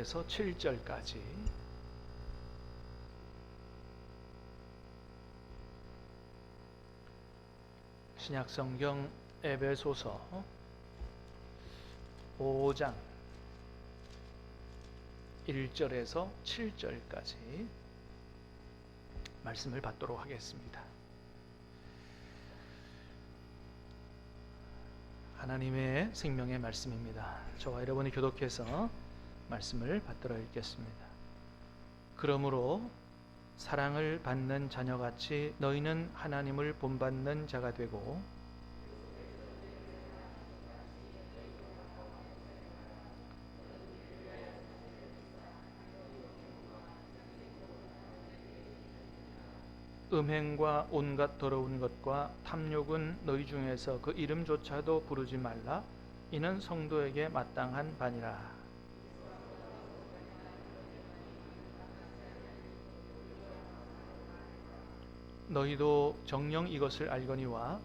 1절에서 7절까지 신약성경 에베소서 5장 1절에서 7절까지 말씀을 받도록 하겠습니다. 하나님의 생명의 말씀입니다. 저와 여러분이 교독해서 말씀을 받들어 읽겠습니다. 그러므로 사랑을 받는 자녀같이 너희는 하나님을 본받는 자가 되고 음행과 온갖 더러운 것과 탐욕은 너희 중에서 그 이름조차도 부르지 말라. 이는 성도에게 마땅한 바니라. 너희도 정녕 이것을 알거니와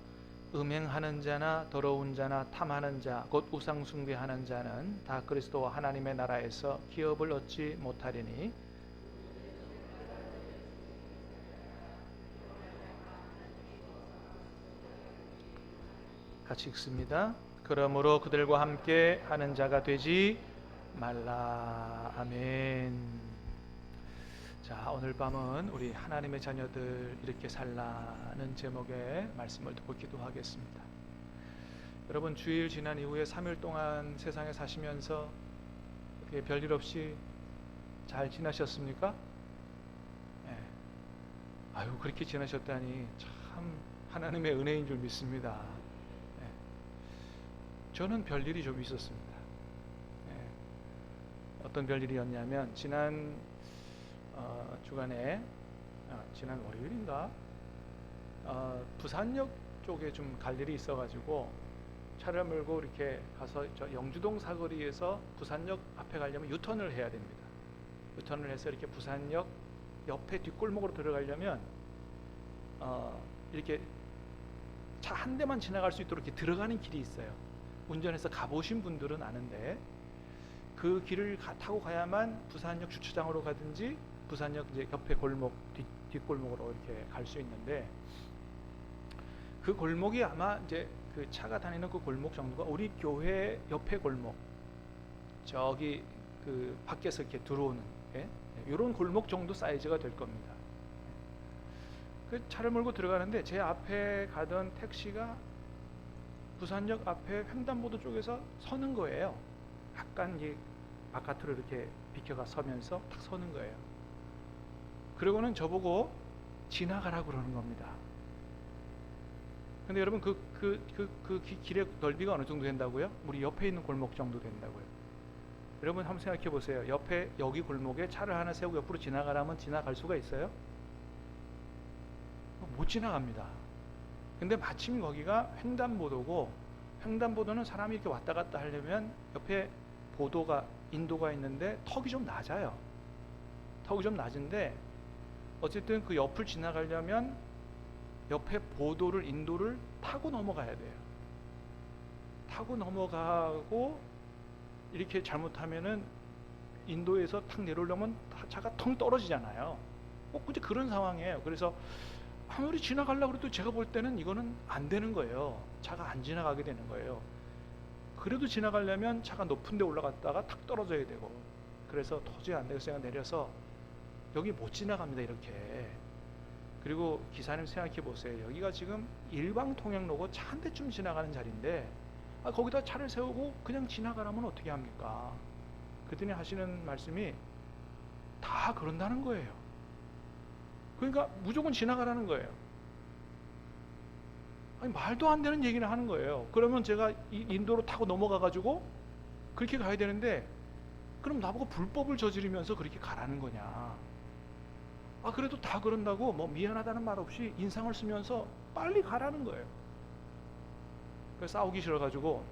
음행하는 자나 더러운 자나 탐하는 자 곧 우상 숭배하는 자는 다 그리스도와 하나님의 나라에서 기업을 얻지 못하리니 같이 읽습니다. 그러므로 그들과 함께 하는 자가 되지 말라. 아멘. 자, 오늘 밤은 우리 하나님의 자녀들 이렇게 살라는 제목의 말씀을 듣고 기도하겠습니다. 여러분, 주일 지난 이후에 3일 동안 세상에 사시면서 어떻게 별일 없이 잘 지나셨습니까? 네. 아유, 그렇게 지나셨다니 참 하나님의 은혜인 줄 믿습니다. 네. 저는 별일이 좀 있었습니다. 네. 어떤 별일이었냐면 지난 주간에 지난 월요일인가 부산역 쪽에 좀 갈 일이 있어가지고 차를 몰고 이렇게 가서 저 영주동 사거리에서 부산역 앞에 가려면 유턴을 해야 됩니다. 유턴을 해서 이렇게 부산역 옆에 뒷골목으로 들어가려면 이렇게 차 한 대만 지나갈 수 있도록 이렇게 들어가는 길이 있어요. 운전해서 가보신 분들은 아는데 그 길을 타고 가야만 부산역 주차장으로 가든지 부산역 이제 옆에 골목 뒷골목으로 이렇게 갈 수 있는데 그 골목이 아마 이제 그 차가 다니는 그 골목 정도가 우리 교회 옆에 골목 저기 그 밖에서 이렇게 들어오는 이런 골목 정도 사이즈가 될 겁니다. 그 차를 몰고 들어가는데 제 앞에 가던 택시가 부산역 앞에 횡단보도 쪽에서 서는 거예요. 약간 이제 바깥으로 이렇게 비켜가 서면서 탁 서는 거예요. 그리고는 저보고 지나가라고 그러는 겁니다. 근데 여러분 그 길의 넓이가 어느 정도 된다고요? 우리 옆에 있는 골목 정도 된다고요. 여러분 한번 생각해 보세요. 옆에 여기 골목에 차를 하나 세우고 옆으로 지나가라면 지나갈 수가 있어요? 못 지나갑니다. 근데 마침 거기가 횡단보도고 횡단보도는 사람이 이렇게 왔다 갔다 하려면 옆에 보도가 인도가 있는데 턱이 좀 낮아요. 턱이 좀 낮은데 어쨌든 그 옆을 지나가려면 옆에 보도를 인도를 타고 넘어가야 돼요. 타고 넘어가고 이렇게 잘못하면은 인도에서 탁 내려오려면 차가 텅 떨어지잖아요. 꼭 이제 그런 상황이에요. 그래서 아무리 지나가려고 해도 제가 볼 때는 이거는 안 되는 거예요. 차가 안 지나가게 되는 거예요. 그래도 지나가려면 차가 높은 데 올라갔다가 탁 떨어져야 되고 그래서 도저히 안 되겠어요. 내려서 여기 못 지나갑니다. 이렇게. 그리고 기사님 생각해 보세요. 여기가 지금 일방통행로고 차 한 대쯤 지나가는 자리인데 거기다 차를 세우고 그냥 지나가라면 어떻게 합니까? 그랬더니 하시는 말씀이 다 그런다는 거예요. 그러니까 무조건 지나가라는 거예요. 아니, 말도 안 되는 얘기를 하는 거예요. 그러면 제가 이 인도로 타고 넘어가 가지고 그렇게 가야 되는데 그럼 나보고 불법을 저지르면서 그렇게 가라는 거냐? 그래도 다 그런다고 뭐 미안하다는 말 없이 인상을 쓰면서 빨리 가라는 거예요. 그래서 싸우기 싫어가지고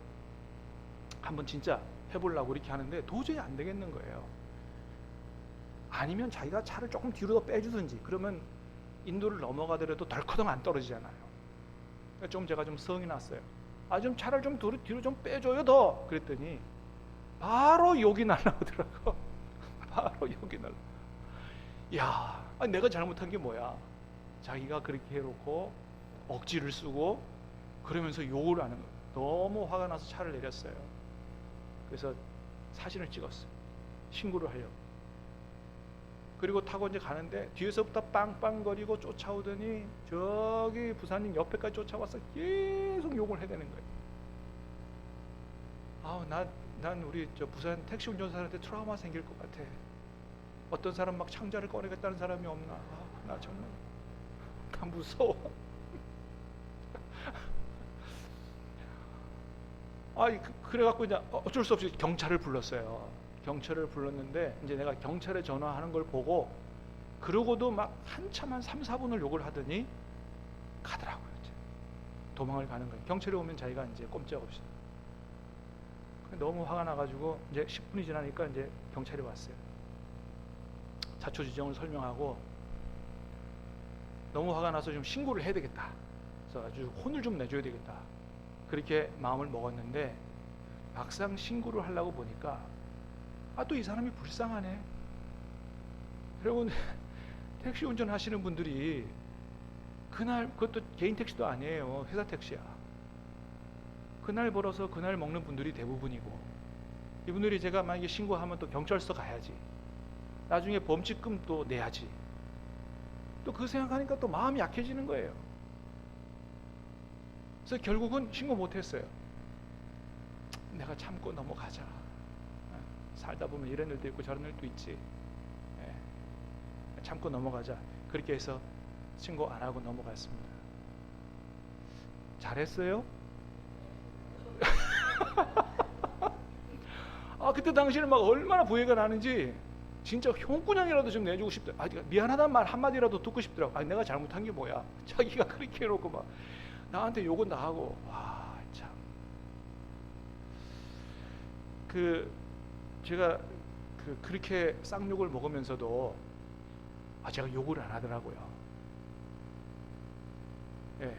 한번 진짜 해보려고 이렇게 하는데 도저히 안 되겠는 거예요. 아니면 자기가 차를 조금 뒤로 더 빼주든지 그러면 인도를 넘어가더라도 덜커덩 안 떨어지잖아요. 그러니까 좀 제가 좀 성이 났어요. 좀 차를 좀 뒤로 좀 빼줘요 더. 그랬더니 바로 욕이 날라오더라고. 달라. 야, 아니, 내가 잘못한 게 뭐야? 자기가 그렇게 해놓고 억지를 쓰고 그러면서 욕을 하는 거예요. 너무 화가 나서 차를 내렸어요. 그래서 사진을 찍었어요. 신고를 하려고. 그리고 타고 이제 가는데 뒤에서부터 빵빵거리고 쫓아오더니 저기 부사님 옆에까지 쫓아와서 계속 욕을 해대는 거예요. 아우, 난 우리 저 부산 택시 운전사한테 트라우마 생길 것 같아. 어떤 사람 막 창자를 꺼내겠다는 사람이 없나? 아, 나 정말 다 무서워. 그래갖고 이제 어쩔 수 없이 경찰을 불렀어요. 경찰을 불렀는데 이제 내가 경찰에 전화하는 걸 보고 그러고도 막 한참 한 3, 4분을 욕을 하더니 가더라고요. 이제 도망을 가는 거예요. 경찰이 오면 자기가 이제 꼼짝없이. 너무 화가 나가지고 이제 10분이 지나니까 이제 경찰이 왔어요. 자초지종을 설명하고 너무 화가 나서 좀 신고를 해야 되겠다. 그래서 아주 혼을 좀 내줘야 되겠다. 그렇게 마음을 먹었는데 막상 신고를 하려고 보니까 또 이 사람이 불쌍하네. 여러분, 택시 운전하시는 분들이 그날, 그것도 개인 택시도 아니에요. 회사 택시야. 그날 벌어서 그날 먹는 분들이 대부분이고, 이분들이 제가 만약에 신고하면 또 경찰서 가야지, 나중에 범칙금 또 내야지, 또 그 생각하니까 또 마음이 약해지는 거예요. 그래서 결국은 신고 못했어요. 내가 참고 넘어가자. 살다 보면 이런 일도 있고 저런 일도 있지. 참고 넘어가자. 그렇게 해서 신고 안 하고 넘어갔습니다. 잘했어요? 그때 당시에는 막 얼마나 부해가 나는지 진짜 형꾸냥이라도 좀 내주고 싶다. 미안하다는 말 한마디라도 듣고 싶더라고. 내가 잘못한 게 뭐야? 자기가 그렇게 해놓고 막 나한테 욕은 다 하고. 와, 참. 제가 그렇게 쌍욕을 먹으면서도 제가 욕을 안 하더라고요. 예.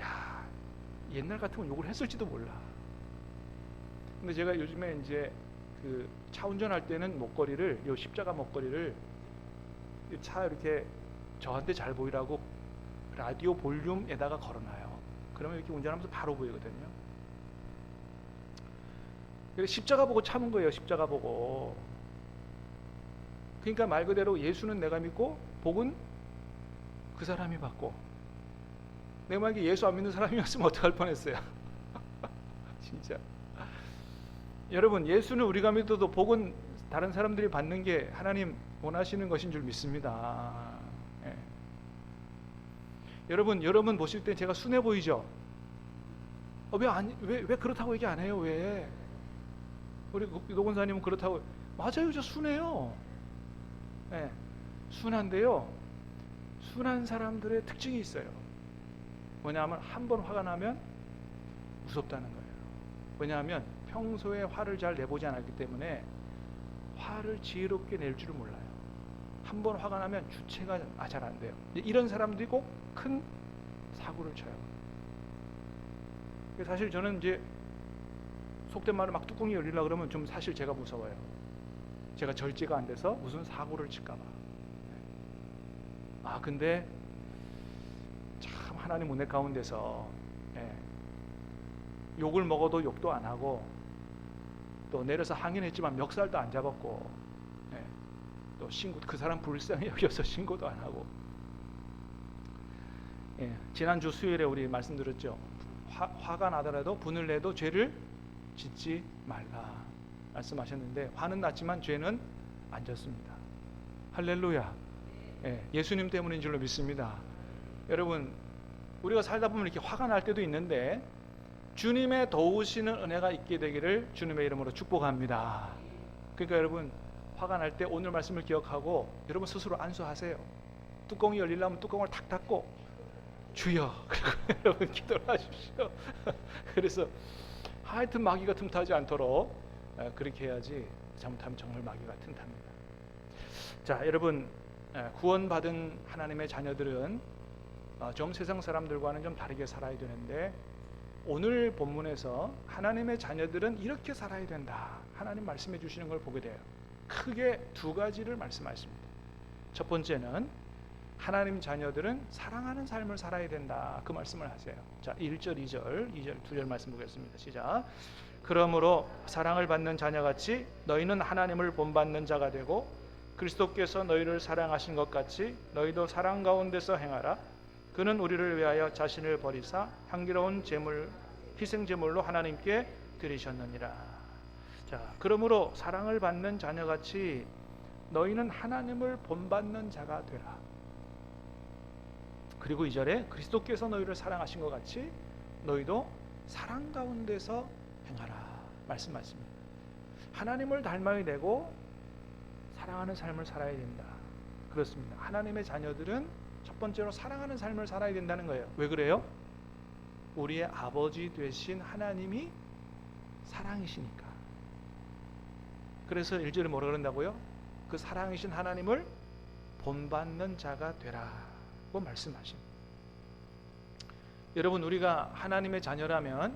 야, 옛날 같으면 욕을 했을지도 몰라. 근데 제가 요즘에 이제 차 운전할 때는 목걸이를, 요 십자가 목걸이를 차 이렇게 저한테 잘 보이라고 라디오 볼륨에다가 걸어놔요. 그러면 이렇게 운전하면서 바로 보이거든요. 그래서 십자가 보고 참은 거예요. 십자가 보고. 그러니까 말 그대로 예수는 내가 믿고 복은 그 사람이 받고. 내가 만약에 예수 안 믿는 사람이었으면 어떡할 뻔했어요. 진짜. 여러분, 예수는 우리가 믿어도 복은 다른 사람들이 받는 게 하나님 원하시는 것인 줄 믿습니다. 예. 여러분 보실 때 제가 순해 보이죠? 왜 그렇다고 얘기 안 해요? 왜? 우리 노건사님은 그렇다고. 맞아요, 저 순해요. 예. 순한데요, 순한 사람들의 특징이 있어요. 뭐냐면 한 번 화가 나면 무섭다는 거예요. 왜냐하면 평소에 화를 잘 내보지 않았기 때문에 화를 지혜롭게 낼 줄을 몰라요. 한 번 화가 나면 주체가 잘 안 돼요. 이런 사람들이 꼭 큰 사고를 쳐요. 사실 저는 이제 속된 말로 막 뚜껑이 열리려고 그러면 좀 사실 제가 무서워요. 제가 절제가 안 돼서 무슨 사고를 칠까봐. 근데 참 하나님 은혜 가운데서 욕을 먹어도 욕도 안 하고, 또 내려서 항의했지만 멱살도 안 잡았고, 또 신고, 그 사람 불쌍히 여겨서 신고도 안 하고. 지난주 수요일에 우리 말씀드렸죠. 화가 나더라도 분을 내도 죄를 짓지 말라 말씀하셨는데, 화는 났지만 죄는 안 졌습니다. 할렐루야. 예수님 때문인 줄로 믿습니다. 여러분, 우리가 살다 보면 이렇게 화가 날 때도 있는데 주님의 도우시는 은혜가 있게 되기를 주님의 이름으로 축복합니다. 그러니까 여러분, 화가 날 때 오늘 말씀을 기억하고 여러분 스스로 안수하세요. 뚜껑이 열리려면 뚜껑을 탁 닫고 주여, 그리고 여러분 기도를 하십시오. 그래서 하여튼 마귀가 틈타지 않도록 그렇게 해야지, 잘못하면 정말 마귀가 틈탑니다. 자, 여러분, 구원받은 하나님의 자녀들은 좀 세상 사람들과는 좀 다르게 살아야 되는데, 오늘 본문에서 하나님의 자녀들은 이렇게 살아야 된다, 하나님 말씀해 주시는 걸 보게 돼요. 크게 두 가지를 말씀하십니다. 첫 번째는 하나님 자녀들은 사랑하는 삶을 살아야 된다, 그 말씀을 하세요. 자, 1절, 2절 두 절 말씀 보겠습니다. 시작. 그러므로 사랑을 받는 자녀같이 너희는 하나님을 본받는 자가 되고 그리스도께서 너희를 사랑하신 것 같이 너희도 사랑 가운데서 행하라. 그는 우리를 위하여 자신을 버리사 향기로운 제물, 희생 제물로 하나님께 드리셨느니라. 자, 그러므로 사랑을 받는 자녀같이 너희는 하나님을 본받는 자가 되라. 그리고 2절에 그리스도께서 너희를 사랑하신 것 같이 너희도 사랑 가운데서 행하라 말씀하십니다. 하나님을 닮아야 되고 사랑하는 삶을 살아야 된다. 그렇습니다. 하나님의 자녀들은 첫 번째로 사랑하는 삶을 살아야 된다는 거예요. 왜 그래요? 우리의 아버지 되신 하나님이 사랑이시니까. 그래서 1절에 뭐라 그런다고요? 그 사랑이신 하나님을 본받는 자가 되라고 말씀하십니다. 여러분, 우리가 하나님의 자녀라면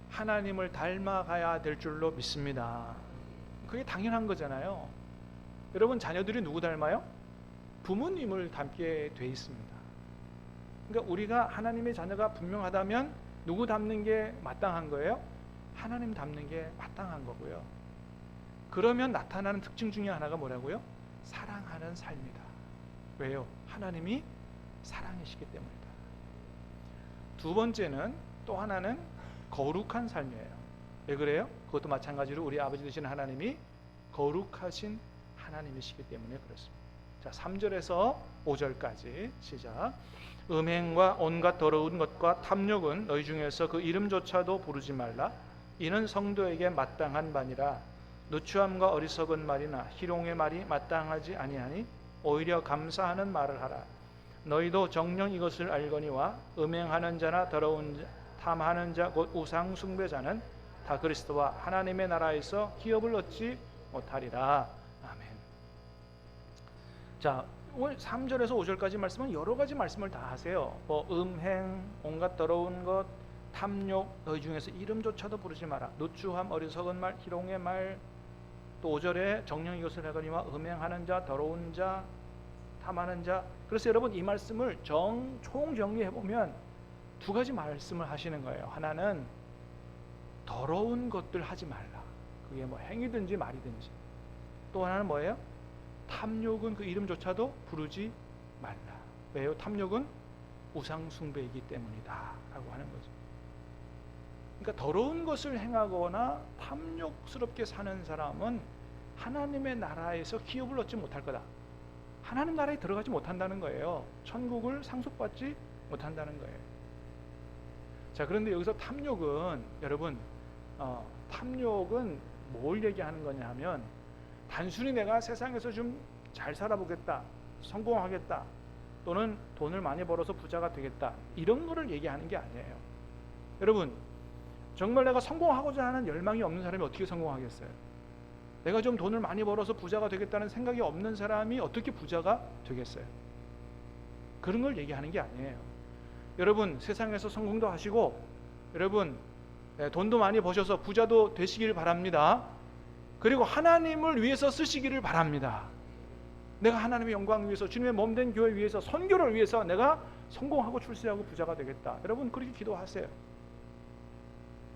하나님을 닮아가야 될 줄로 믿습니다. 그게 당연한 거잖아요. 여러분, 자녀들이 누구 닮아요? 부모님을 닮게 돼 있습니다. 그러니까 우리가 하나님의 자녀가 분명하다면 누구 닮는 게 마땅한 거예요? 하나님 닮는 게 마땅한 거고요. 그러면 나타나는 특징 중에 하나가 뭐라고요? 사랑하는 삶이다. 왜요? 하나님이 사랑이시기 때문이다. 두 번째는, 또 하나는 거룩한 삶이에요. 왜 그래요? 그것도 마찬가지로 우리 아버지 되시는 하나님이 거룩하신 하나님이시기 때문에 그렇습니다. 자, 3절에서 5절까지 시작. 음행과 온갖 더러운 것과 탐욕은 너희 중에서 그 이름조차도 부르지 말라. 이는 성도에게 마땅한 바니라. 누추함과 어리석은 말이나 희롱의 말이 마땅하지 아니하니 오히려 감사하는 말을 하라. 너희도 정녕 이것을 알거니와 음행하는 자나 더러운 자, 탐하는 자 곧 우상 숭배자는 다 그리스도와 하나님의 나라에서 기업을 얻지 못하리라. 아멘. 자, 오늘 3절에서 5절까지 말씀은 여러 가지 말씀을 다 하세요. 음행, 온갖 더러운 것, 탐욕, 너희 중에서 이름조차도 부르지 마라. 누추함, 어리석은 말, 희롱의 말. 또 5절에 정녕 이것을 하거니와 음행하는 자, 더러운 자, 탐하는 자. 그래서 여러분, 이 말씀을 총 정리해 보면 두 가지 말씀을 하시는 거예요. 하나는 더러운 것들 하지 말라. 그게 뭐 행위든지 말이든지. 또 하나는 뭐예요? 탐욕은 그 이름조차도 부르지 말라. 왜요? 탐욕은 우상 숭배이기 때문이다 라고 하는 거죠. 그러니까 더러운 것을 행하거나 탐욕스럽게 사는 사람은 하나님의 나라에서 기업을 얻지 못할 거다. 하나님 나라에 들어가지 못한다는 거예요. 천국을 상속받지 못한다는 거예요. 자, 그런데 여기서 탐욕은 여러분, 탐욕은 뭘 얘기하는 거냐 하면 단순히 내가 세상에서 좀 잘 살아보겠다, 성공하겠다, 또는 돈을 많이 벌어서 부자가 되겠다, 이런 거를 얘기하는 게 아니에요. 여러분, 정말 내가 성공하고자 하는 열망이 없는 사람이 어떻게 성공하겠어요? 내가 좀 돈을 많이 벌어서 부자가 되겠다는 생각이 없는 사람이 어떻게 부자가 되겠어요? 그런 걸 얘기하는 게 아니에요. 여러분, 세상에서 성공도 하시고 여러분 돈도 많이 버셔서 부자도 되시길 바랍니다. 그리고 하나님을 위해서 쓰시기를 바랍니다. 내가 하나님의 영광을 위해서, 주님의 몸된 교회 위해서, 선교를 위해서 내가 성공하고 출세하고 부자가 되겠다. 여러분, 그렇게 기도하세요.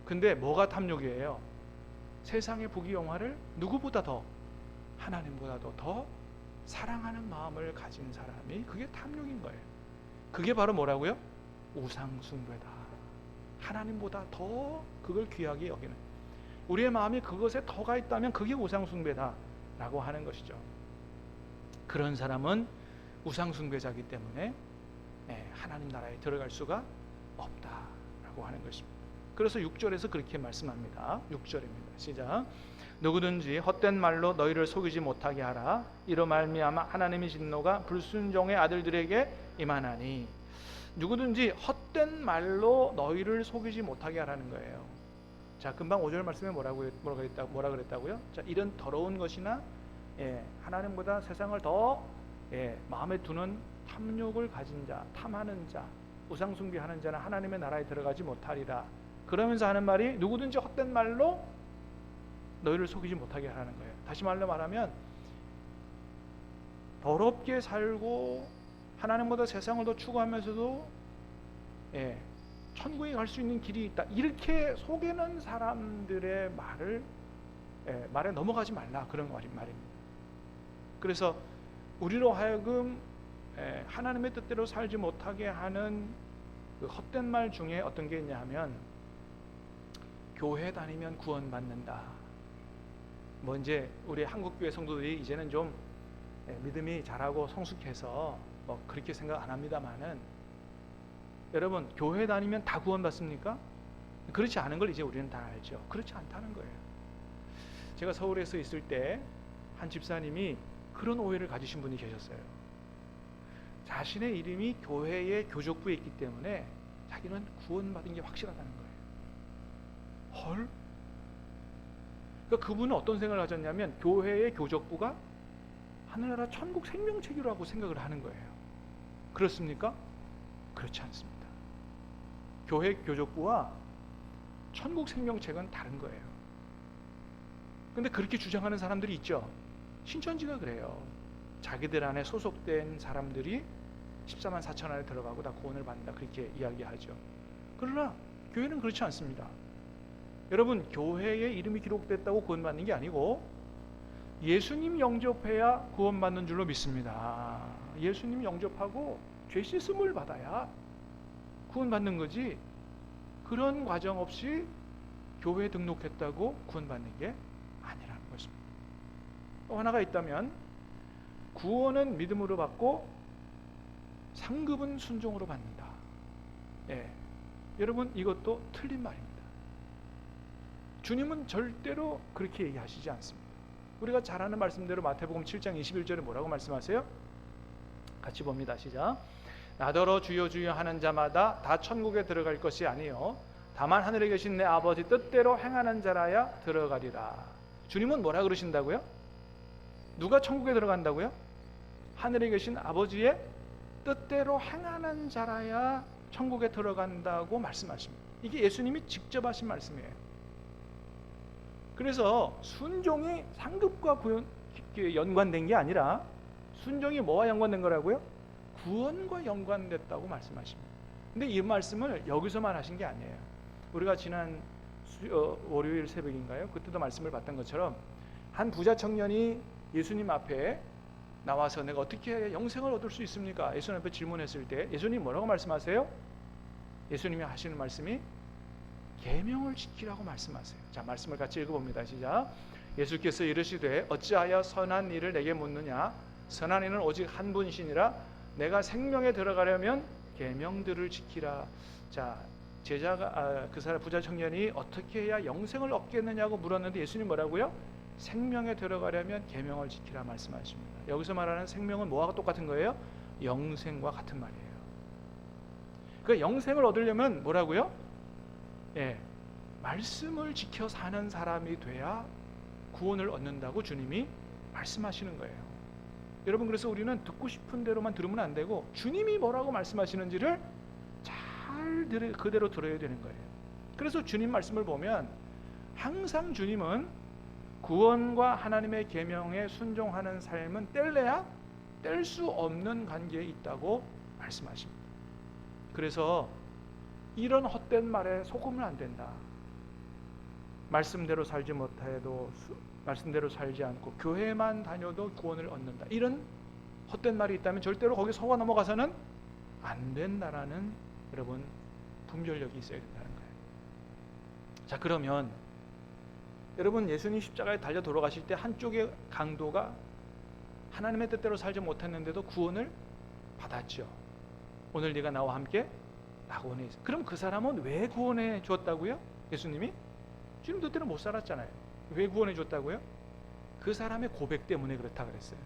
근데 뭐가 탐욕이에요? 세상의 부귀영화를 누구보다 더, 하나님보다도 더 사랑하는 마음을 가진 사람이, 그게 탐욕인 거예요. 그게 바로 뭐라고요? 우상숭배다. 하나님보다 더 그걸 귀하게 여기는, 우리의 마음이 그것에 더가 있다면 그게 우상숭배다 라고 하는 것이죠. 그런 사람은 우상숭배자이기 때문에 하나님 나라에 들어갈 수가 없다 라고 하는 것입니다. 그래서 6절에서 그렇게 말씀합니다. 6절입니다. 시작. 누구든지 헛된 말로 너희를 속이지 못하게 하라. 이로 말미암아 하나님의 진노가 불순종의 아들들에게 임하나니. 누구든지 헛된 말로 너희를 속이지 못하게 하라는 거예요. 자, 금방 5절 말씀에 뭐라 그랬다고요? 자, 이런 더러운 것이나 하나님보다 세상을 더 마음에 두는 탐욕을 가진 자, 탐하는 자, 우상숭배하는 자는 하나님의 나라에 들어가지 못하리라. 그러면서 하는 말이, 누구든지 헛된 말로 너희를 속이지 못하게 하라는 거예요. 다시 말하면 더럽게 살고 하나님보다 세상을 더 추구하면서도 천국에 갈 수 있는 길이 있다, 이렇게 속이는 사람들의 말에 넘어가지 말라, 그런 말입니다. 그래서 우리로 하여금 하나님의 뜻대로 살지 못하게 하는 그 헛된 말 중에 어떤 게 있냐 하면, 교회 다니면 구원받는다. 뭐 이제 우리 한국교회 성도들이 이제는 좀 믿음이 잘하고 성숙해서 뭐 그렇게 생각 안 합니다만은, 여러분, 교회 다니면 다 구원받습니까? 그렇지 않은 걸 이제 우리는 다 알죠. 그렇지 않다는 거예요. 제가 서울에서 있을 때 한 집사님이 그런 오해를 가지신 분이 계셨어요. 자신의 이름이 교회의 교족부에 있기 때문에 자기는 구원받은 게 확실하다는 거예요. 헐? 그러니까 그분은 어떤 생각을 가졌냐면, 교회의 교족부가 하늘나라 천국 생명책이라고 생각을 하는 거예요. 그렇습니까? 그렇지 않습니다. 교회 교족부와 천국 생명책은 다른 거예요. 근데 그렇게 주장하는 사람들이 있죠. 신천지가 그래요. 자기들 안에 소속된 사람들이 14만 4천 안에 들어가고 다 구원을 받는다, 그렇게 이야기하죠. 그러나 교회는 그렇지 않습니다. 여러분, 교회에 이름이 기록됐다고 구원받는 게 아니고 예수님 영접해야 구원받는 줄로 믿습니다. 예수님 영접하고 죄 씻음을 받아야 구원받는 거지, 그런 과정 없이 교회에 등록했다고 구원받는 게 아니라는 것입니다. 또 하나가 있다면, 구원은 믿음으로 받고 상급은 순종으로 받는다. 여러분, 이것도 틀린 말입니다. 주님은 절대로 그렇게 얘기하시지 않습니다. 우리가 잘 아는 말씀대로 마태복음 7장 21절에 뭐라고 말씀하세요? 같이 봅니다. 시작. 나더러 주여 주여 하는 자마다 다 천국에 들어갈 것이 아니요 다만 하늘에 계신 내 아버지 뜻대로 행하는 자라야 들어가리라. 주님은 뭐라 그러신다고요? 누가 천국에 들어간다고요? 하늘에 계신 아버지의 뜻대로 행하는 자라야 천국에 들어간다고 말씀하십니다. 이게 예수님이 직접 하신 말씀이에요. 그래서 순종이 상급과 연관된 게 아니라, 순종이 뭐와 연관된 거라고요? 구원과 연관됐다고 말씀하십니다. 근데 이 말씀을 여기서만 하신 게 아니에요. 우리가 지난 월요일 새벽인가요? 그때도 말씀을 봤던 것처럼 한 부자 청년이 예수님 앞에 나와서 내가 어떻게 영생을 얻을 수 있습니까? 예수님 앞에 질문했을 때 예수님 뭐라고 말씀하세요? 예수님이 하시는 말씀이 계명을 지키라고 말씀하세요. 자, 말씀을 같이 읽어봅니다. 시작. 예수께서 이르시되 어찌하여 선한 일을 내게 묻느냐? 선한 이는 오직 한 분이시니라. 내가 생명에 들어가려면 계명들을 지키라. 자, 제자가 그 사람 부자 청년이 어떻게 해야 영생을 얻겠느냐고 물었는데 예수님 뭐라고요? 생명에 들어가려면 계명을 지키라 말씀하십니다. 여기서 말하는 생명은 뭐와 똑같은 거예요? 영생과 같은 말이에요. 그 영생을 얻으려면 뭐라고요? 말씀을 지켜 사는 사람이 돼야 구원을 얻는다고 주님이 말씀하시는 거예요. 여러분, 그래서 우리는 듣고 싶은 대로만 들으면 안 되고 주님이 뭐라고 말씀하시는지를 잘 그대로 들어야 되는 거예요. 그래서 주님 말씀을 보면 항상 주님은 구원과 하나님의 계명에 순종하는 삶은 뗄래야 뗄 수 없는 관계에 있다고 말씀하십니다. 그래서 이런 헛된 말에 속으면 안 된다. 말씀대로 살지 못해도 말씀대로 살지 않고 교회만 다녀도 구원을 얻는다, 이런 헛된 말이 있다면 절대로 거기 속아 넘어가서는 안 된다라는, 여러분, 분별력이 있어야 된다는 거예요. 자, 그러면 여러분, 예수님 십자가에 달려 돌아가실 때 한쪽의 강도가 하나님의 뜻대로 살지 못했는데도 구원을 받았죠. 오늘 네가 나와 함께 낙원에 있어. 그럼 그 사람은 왜 구원해 줬다고요? 예수님이? 주님 뜻대로 못 살았잖아요. 왜 구원해 줬다고요? 그 사람의 고백 때문에 그렇다 그랬어요.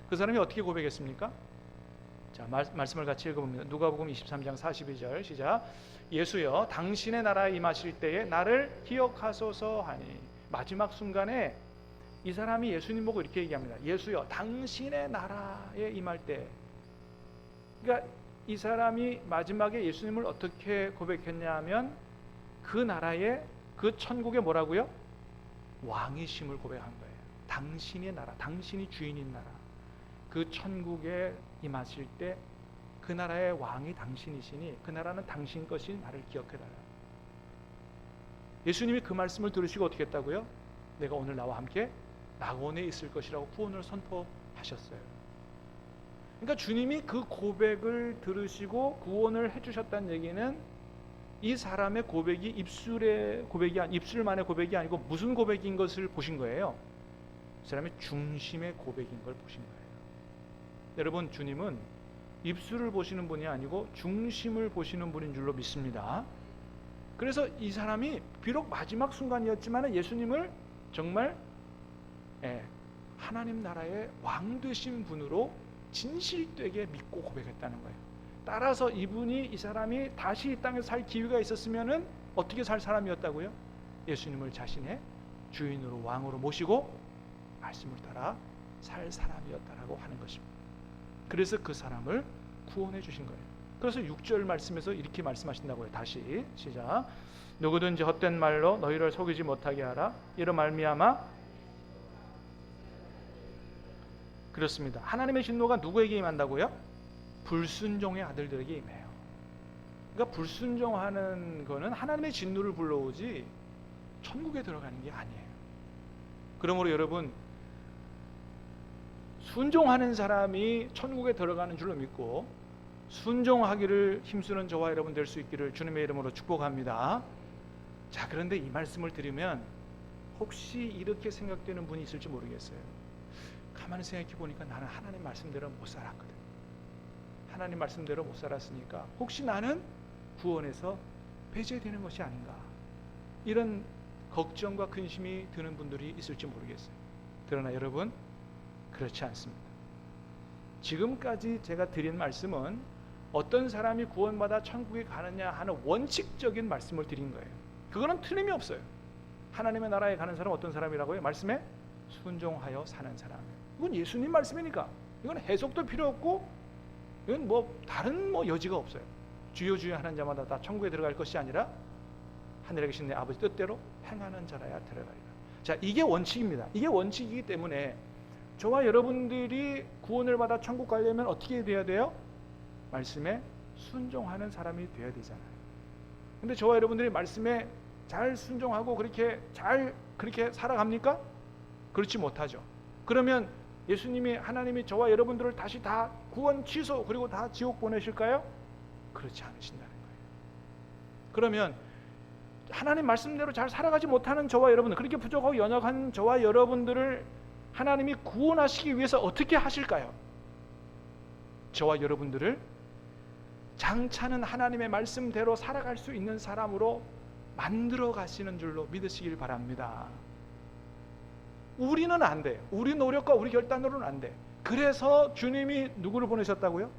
그 사람이 어떻게 고백했습니까? 자, 말씀을 같이 읽어봅니다. 누가복음 23장 42절 시작. 예수여 당신의 나라에 임하실 때에 나를 기억하소서 하니. 마지막 순간에 이 사람이 예수님 보고 이렇게 얘기합니다. 예수여 당신의 나라에 임할 때. 그러니까 이 사람이 마지막에 예수님을 어떻게 고백했냐 하면 그 나라에, 그 천국에 뭐라고요? 왕이심을 고백한 거예요. 당신의 나라, 당신이 주인인 나라, 그 천국에 임하실 때 그 나라의 왕이 당신이시니 그 나라는 당신 것인 나를 기억해달라. 예수님이 그 말씀을 들으시고 어떻게 했다고요? 내가 오늘 나와 함께 낙원에 있을 것이라고 구원을 선포하셨어요. 그러니까 주님이 그 고백을 들으시고 구원을 해주셨다는 얘기는 이 사람의 고백이 입술만의 고백이 아니고 무슨 고백인 것을 보신 거예요. 그 사람의 중심의 고백인 걸 보신 거예요. 여러분, 주님은 입술을 보시는 분이 아니고 중심을 보시는 분인 줄로 믿습니다. 그래서 이 사람이 비록 마지막 순간이었지만 예수님을 정말 하나님 나라의 왕 되신 분으로 진실되게 믿고 고백했다는 거예요. 따라서 이 사람이 다시 이 땅에서 살 기회가 있었으면은 어떻게 살 사람이었다고요? 예수님을 자신의 주인으로 왕으로 모시고 말씀을 따라 살 사람이었다라고 하는 것입니다. 그래서 그 사람을 구원해 주신 거예요. 그래서 6절 말씀에서 이렇게 말씀하신다고요. 다시 시작. 누구든지 헛된 말로 너희를 속이지 못하게 하라. 이로 말미암아 그렇습니다. 하나님의 진노가 누구에게 임한다고요? 불순종의 아들들에게 임해요. 그러니까 불순종하는 거는 하나님의 진노를 불러오지 천국에 들어가는 게 아니에요. 그러므로 여러분, 순종하는 사람이 천국에 들어가는 줄로 믿고 순종하기를 힘쓰는 저와 여러분 될 수 있기를 주님의 이름으로 축복합니다. 자, 그런데 이 말씀을 들으면 혹시 이렇게 생각되는 분이 있을지 모르겠어요. 가만히 생각해 보니까 나는 하나님 말씀대로 못 살았거든. 하나님 말씀대로 못 살았으니까 혹시 나는 구원에서 배제되는 것이 아닌가, 이런 걱정과 근심이 드는 분들이 있을지 모르겠어요. 그러나 여러분, 그렇지 않습니다. 지금까지 제가 드린 말씀은 어떤 사람이 구원받아 천국에 가느냐 하는 원칙적인 말씀을 드린 거예요. 그거는 틀림이 없어요. 하나님의 나라에 가는 사람은 어떤 사람이라고요? 말씀에 순종하여 사는 사람이에요. 이건 예수님 말씀이니까 이건 해석도 필요 없고 이건 다른 여지가 없어요. 주여 주여 하는 자마다 다 천국에 들어갈 것이 아니라 하늘에 계신 내 아버지 뜻대로 행하는 자라야 들어가리라. 자, 이게 원칙입니다. 이게 원칙이기 때문에 저와 여러분들이 구원을 받아 천국 가려면 어떻게 돼야 돼요? 말씀에 순종하는 사람이 돼야 되잖아요. 근데 저와 여러분들이 말씀에 잘 순종하고 그렇게 살아갑니까? 그렇지 못하죠. 그러면 예수님이, 하나님이 저와 여러분들을 다시 다 구원 취소 그리고 다 지옥 보내실까요? 그렇지 않으신다는 거예요. 그러면 하나님 말씀대로 잘 살아가지 못하는 저와 여러분들, 그렇게 부족하고 연약한 저와 여러분들을 하나님이 구원하시기 위해서 어떻게 하실까요? 저와 여러분들을 장차는 하나님의 말씀대로 살아갈 수 있는 사람으로 만들어 가시는 줄로 믿으시길 바랍니다. 우리는 안 돼요. 우리 노력과 우리 결단으로는 안 돼. 그래서 주님이 누구를 보내셨다고요?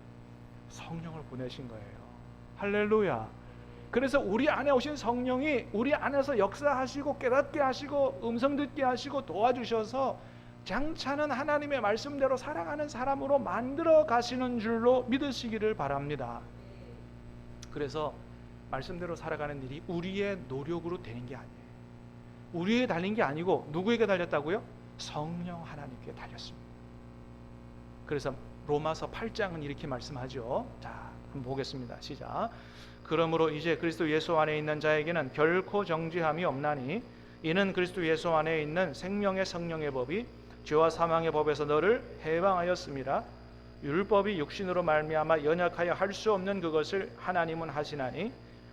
성령을 보내신 거예요. 할렐루야. 그래서 우리 안에 오신 성령이 우리 안에서 역사하시고 깨닫게 하시고 음성 듣게 하시고 도와주셔서 장차는 하나님의 말씀대로 살아가는 사람으로 만들어 가시는 줄로 믿으시기를 바랍니다. 그래서 말씀대로 살아가는 일이 우리의 노력으로 되는 게 아니에요. 우리에게 달린 게 아니고 누구에게 달렸다고요? 성령 하나님께 달렸습니다. 그래서 로마서 8장은 이렇게 말씀하죠. 자, 한번 보겠습니다. 시작. 그러므로 이제 그리스도 예수 안에 있는 자에게는 결코 정죄함이 없나니 이는 그리스도 예수 안에 있는 생명의 성령의 법이 죄와 사망의 법에서 너를 해방하였음이라. 율법이 육신으로 말미암아 연약하여 할 수 없는 그것을 하나님은 하시나니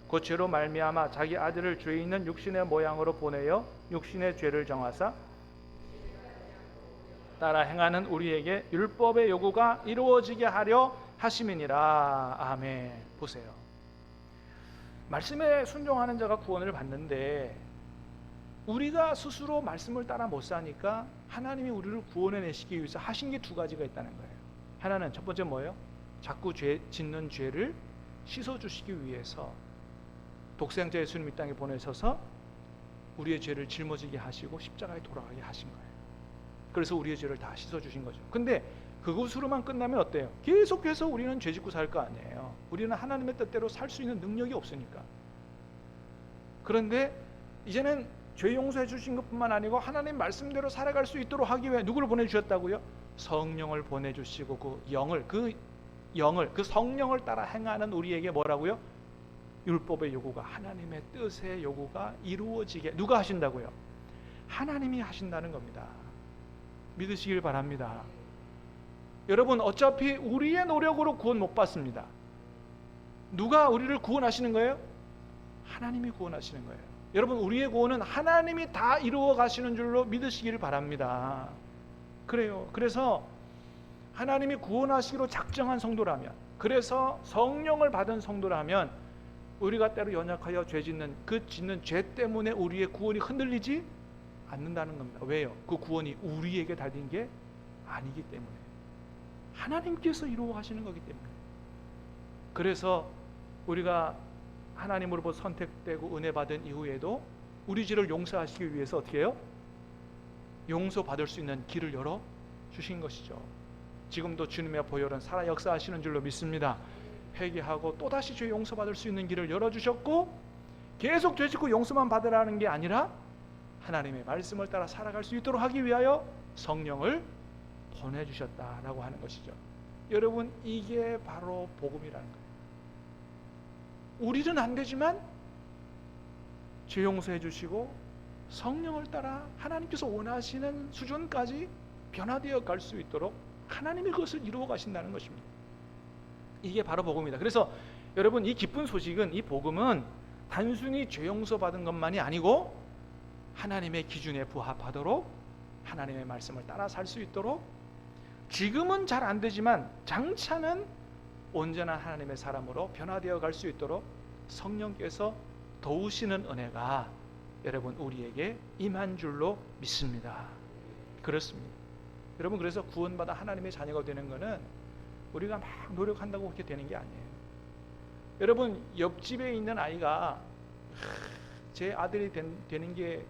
그 죄로 말미암아 자기 아들을 죄 있는 육신의 모양으로 보내어 육신의 죄를 정하사 따라 행하는 우리에게 율법의 요구가 이루어지게 하려 하심이니라. 아멘. 보세요. 말씀에 순종하는 자가 구원을 받는데 우리가 스스로 말씀을 따라 못 사니까 하나님이 우리를 구원해 내시기 위해서 하신 게 두 가지가 있다는 거예요. 하나는 첫 번째 뭐예요? 자꾸 짓는 죄를 씻어주시기 위해서 독생자 예수님 이 땅에 보내셔서 우리의 죄를 짊어지게 하시고 십자가에 돌아가게 하신 거예요. 그래서 우리의 죄를 다 씻어주신 거죠. 근데 그것으로만 끝나면 어때요? 계속해서 우리는 죄 짓고 살 거 아니에요. 우리는 하나님의 뜻대로 살 수 있는 능력이 없으니까. 그런데 이제는 죄 용서해 주신 것뿐만 아니고 하나님 말씀대로 살아갈 수 있도록 하기 위해 누구를 보내주셨다고요? 성령을 보내주시고 그 성령을 따라 행하는 우리에게 뭐라고요? 율법의 요구가, 하나님의 뜻의 요구가 이루어지게 누가 하신다고요? 하나님이 하신다는 겁니다. 믿으시길 바랍니다. 여러분, 어차피 우리의 노력으로 구원 못 받습니다. 누가 우리를 구원하시는 거예요? 하나님이 구원하시는 거예요. 여러분, 우리의 구원은 하나님이 다 이루어 가시는 줄로 믿으시기를 바랍니다. 그래요. 그래서 하나님이 구원하시기로 작정한 성도라면, 그래서 성령을 받은 성도라면 우리가 때로 연약하여 죄 짓는 짓는 죄 때문에 우리의 구원이 흔들리지 않는다는 겁니다. 왜요? 그 구원이 우리에게 달린 게 아니기 때문에, 하나님께서 이루어 가시는 거기 때문에. 그래서 우리가 하나님으로부터 선택되고 은혜 받은 이후에도 우리 죄를 용서하시기 위해서 어떻게 해요? 용서받을 수 있는 길을 열어 주신 것이죠. 지금도 주님의 보혈은 살아 역사하시는 줄로 믿습니다. 회개하고 또다시 죄 용서받을 수 있는 길을 열어주셨고, 계속 죄 짓고 용서만 받으라는 게 아니라 하나님의 말씀을 따라 살아갈 수 있도록 하기 위하여 성령을 보내주셨다라고 하는 것이죠. 여러분, 이게 바로 복음이라는 거예요. 우리는 안 되지만 죄 용서해 주시고 성령을 따라 하나님께서 원하시는 수준까지 변화되어 갈 수 있도록 하나님이 그것을 이루어 가신다는 것입니다. 이게 바로 복음이다. 그래서 여러분, 이 기쁜 소식은, 이 복음은 단순히 죄 용서 받은 것만이 아니고 하나님의 기준에 부합하도록 하나님의 말씀을 따라 살 수 있도록, 지금은 잘 안 되지만 장차는 온전한 하나님의 사람으로 변화되어 갈 수 있도록 성령께서 도우시는 은혜가 여러분 우리에게 임한 줄로 믿습니다. 그렇습니다. 여러분, 그래서 구원받아 하나님의 자녀가 되는 것은 우리가 막 노력한다고 그렇게 되는 게 아니에요. 여러분, 옆집에 있는 아이가 제 아들이 되는 게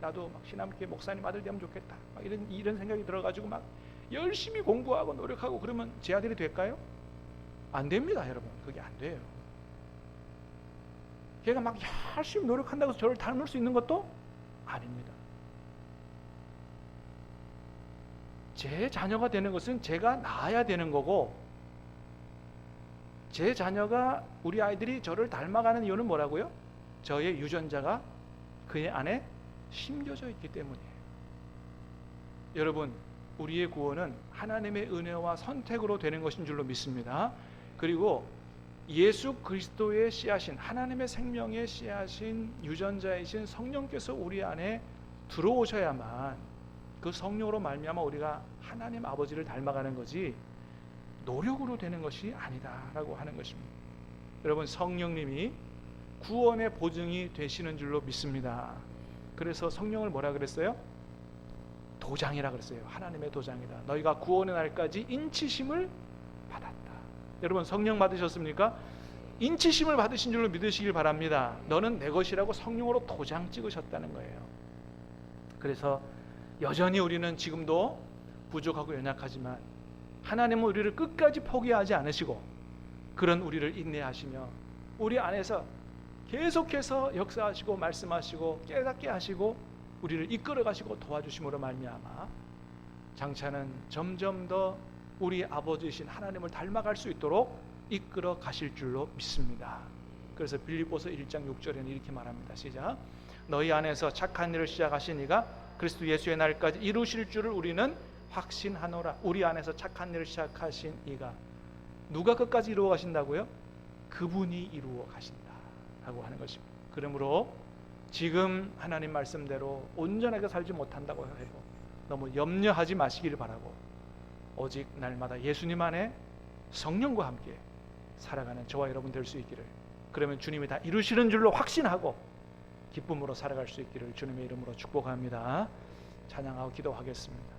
나도 막 신학교 목사님 아들 되면 좋겠다, 막 이런 생각이 들어가지고 막 열심히 공부하고 노력하고 그러면 제 아들이 될까요? 안 됩니다, 여러분. 그게 안 돼요. 걔가 막 열심히 노력한다고 해서 저를 닮을 수 있는 것도 아닙니다. 제 자녀가 되는 것은 제가 낳아야 되는 거고, 제 자녀가, 우리 아이들이 저를 닮아가는 이유는 뭐라고요? 저의 유전자가 그의 안에 심겨져 있기 때문이에요. 여러분, 우리의 구원은 하나님의 은혜와 선택으로 되는 것인 줄로 믿습니다. 그리고 예수 그리스도의 씨앗인, 하나님의 생명의 씨앗인 유전자이신 성령께서 우리 안에 들어오셔야만 그 성령으로 말미암아 우리가 하나님 아버지를 닮아가는 거지 노력으로 되는 것이 아니다라고 하는 것입니다. 여러분, 성령님이 구원의 보증이 되시는 줄로 믿습니다. 그래서 성령을 뭐라 그랬어요? 도장이라 그랬어요. 하나님의 도장이다. 너희가 구원의 날까지 인치심을 받았다. 여러분, 성령 받으셨습니까? 인치심을 받으신 줄로 믿으시길 바랍니다. 너는 내 것이라고 성령으로 도장 찍으셨다는 거예요. 그래서 여전히 우리는 지금도 부족하고 연약하지만 하나님은 우리를 끝까지 포기하지 않으시고 그런 우리를 인내하시며 우리 안에서 계속해서 역사하시고 말씀하시고 깨닫게 하시고 우리를 이끌어 가시고 도와주심으로 말미암아 장차는 점점 더 우리 아버지이신 하나님을 닮아갈 수 있도록 이끌어 가실 줄로 믿습니다. 그래서 빌립보서 1장 6절에는 이렇게 말합니다. 시작. 너희 안에서 착한 일을 시작하신 이가 그리스도 예수의 날까지 이루실 줄을 우리는 확신하노라. 우리 안에서 착한 일을 시작하신 이가 누가 끝까지 이루어 가신다고요? 그분이 이루어 가신다라고 하는 것입니다. 그러므로 지금 하나님 말씀대로 온전하게 살지 못한다고 해도 너무 염려하지 마시기를 바라고 오직 날마다 예수님 안에 성령과 함께 살아가는 저와 여러분 될 수 있기를, 그러면 주님이 다 이루시는 줄로 확신하고 기쁨으로 살아갈 수 있기를 주님의 이름으로 축복합니다. 찬양하고 기도하겠습니다.